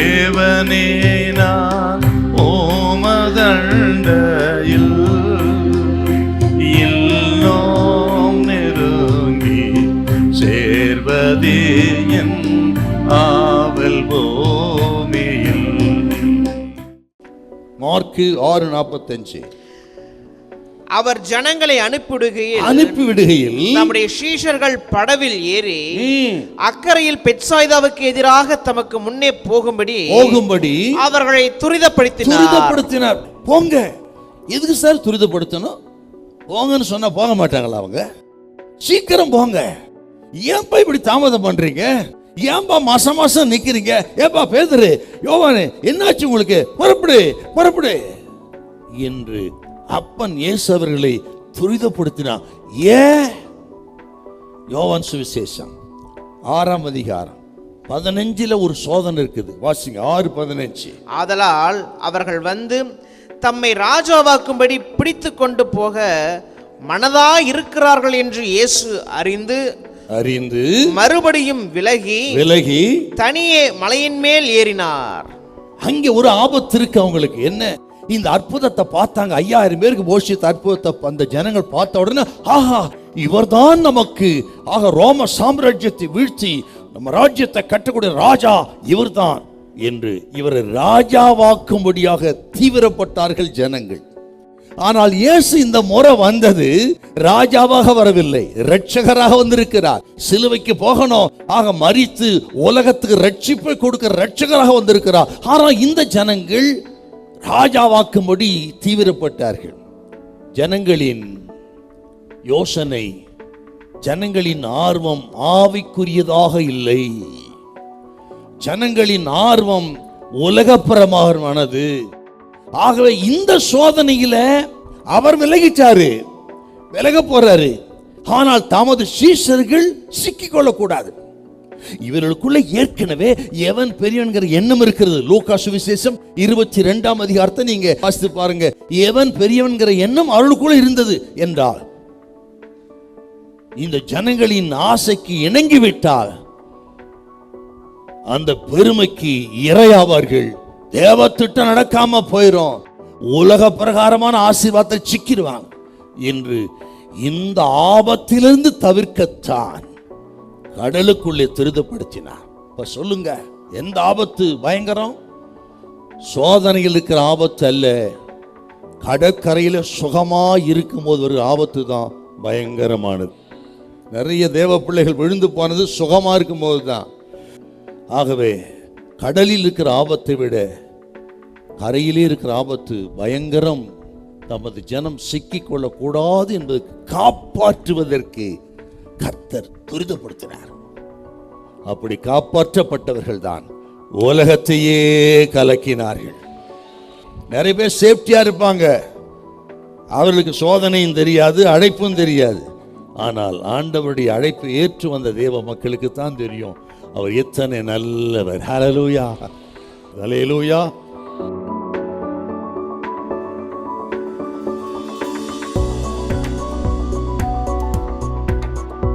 தேவனே நான் ஓமதண்டையில் இன்னும் நெருங்கி சேர்வதே என் ஆவல் பூமியில். மார்க்கு 6:45. அவர் ஜனங்களை அனுப்பிவிடுகையில் நம்முடைய சீஷர்கள் படவில் ஏறி அக்கரையில் பெத்சாய்தாவுக்கு எதிராக தமக்கு முன்னே போகும்படி அவர்களை துரிதப்படுத்தினார். போங்க. எதுக்கு சார் துரிதப்படுத்தணும்? போங்கன்னு சொன்னா போக மாட்டாங்களா அவங்க? சீக்கிரம் போங்க. ஏன்பா இப்படி தாமதம் பண்றீங்க? ஏன்பா மாசம் நிக்கிறீங்க? ஏன்பா பேதுரு, யோவானே, என்னாச்சு உங்களுக்கு? புறப்படு என்று அப்பன் இயேசு அவர்களை துரிதப்படுத்தினார். யோவான் சுவிசேஷம் 6ஆம் அதிகாரம் 15 ஒரு சோதனை இருக்குது. வாசிங்க 6:15. ஆதலால் அவர்கள் வந்து தம்மை ராஜாவாக்கும்படி பிடித்து கொண்டு போக மனதா இருக்கிறார்கள் என்று இயேசு அறிந்து மறுபடியும் விலகி தனியே மலையின் மேல் ஏறினார். அங்கே ஒரு ஆபத்து இருக்கு அவங்களுக்கு. என்ன? இந்த அற்புதத்தை பார்த்தாங்க. 5000 பேருக்கு போஷித்த அற்புதத்தை அந்த ஜனங்கள் பார்த்த உடனே, ஆஹா, இவர்தான் நமக்கு ரோம சாம்ராஜ்யத்தை வீழ்த்தி நம்ம ராஜ்யத்தை கட்டக்கூடிய ராஜா இவர்தான் என்று இவரை ராஜாவாக்கும்படியாக தீவிரப்பட்டார்கள் ஜனங்கள். ஆனால் இயேசு இந்த முறை வந்தது ராஜாவாக வரவில்லை, இரட்சகராக வந்திருக்கிறார். சிலுவைக்கு போகணும், மரித்து உலகத்துக்கு ரட்சிப்பை கொடுக்கிற இரட்சகராக வந்திருக்கிறார். ஆனால் இந்த ஜனங்கள் ராஜாவாக்கும்படி தீவிரப்பட்டார்கள். ஜனங்களின் யோசனை, ஜனங்களின் ஆர்வம் ஆவிக்குரியதாக இல்லை. ஜனங்களின் ஆர்வம் உலகப்பிரமானது. ஆகவே இந்த சோதனையில அவர் விலக போறாரு. ஆனால் தமது சீஷர்கள் சிக்கிக்கொள்ளக்கூடாது. இவர்களுக்குள்ள ஏற்கனவே எவன் பெரியவன்கிற எண்ணம் இருக்கிறது. லூக்கா சுவிசேஷம் 22ஆம் அதிகாரத்தை நீங்க வாசித்து பாருங்க. எவன் பெரியவன்கிற எண்ணம் அவர்களுக்குள்ள இருந்தது என்றால், இந்த ஜனங்களின் ஆசைக்கு இணங்கிவிட்டால் அந்த பெருமைக்கு இரையாவார்கள். தேவ திட்டம் நடக்காம போயிரும், உலக பிரகாரமான ஆசீர்வாதத்தை சிக்கிடுவாங்க என்று இந்த ஆபத்திலிருந்து தவிர்க்கத்தான் கடலுக்குள்ளே துரிதப்படுத்தினார். இப்ப சொல்லுங்க, எந்த ஆபத்து பயங்கரம்? சோதனையில் இருக்கிற ஆபத்து அல்ல, கடற்கரையில சுகமா இருக்கும் போது ஒரு ஆபத்து தான் பயங்கரமானது. நிறைய தேவ பிள்ளைகள் விழுந்து போனது சுகமா இருக்கும் போது தான். ஆகவே கடலில் இருக்கிற ஆபத்தை விட கரையிலே இருக்கிற ஆபத்து பயங்கரம். தமது ஜனம் சிக்கிக் கொள்ளக்கூடாது என்பதை காப்பாற்றுவதற்கு கர்த்தர் துரிதப்படுத்தினார். அப்படி காப்பாற்றப்பட்டவர்கள் தான் உலகத்தையே கலக்கினார்கள். நிறைய பேர் சேஃப்டியா இருப்பாங்க, அவர்களுக்கு சோதனையும் தெரியாது, அழைப்பும் தெரியாது. ஆனால் ஆண்டவருடைய அழைப்பை ஏற்று வந்த தேவ மக்களுக்கு தான் தெரியும் அவர் எத்தனை நல்லவர். ஹல்லேலூயா, ஹல்லேலூயா.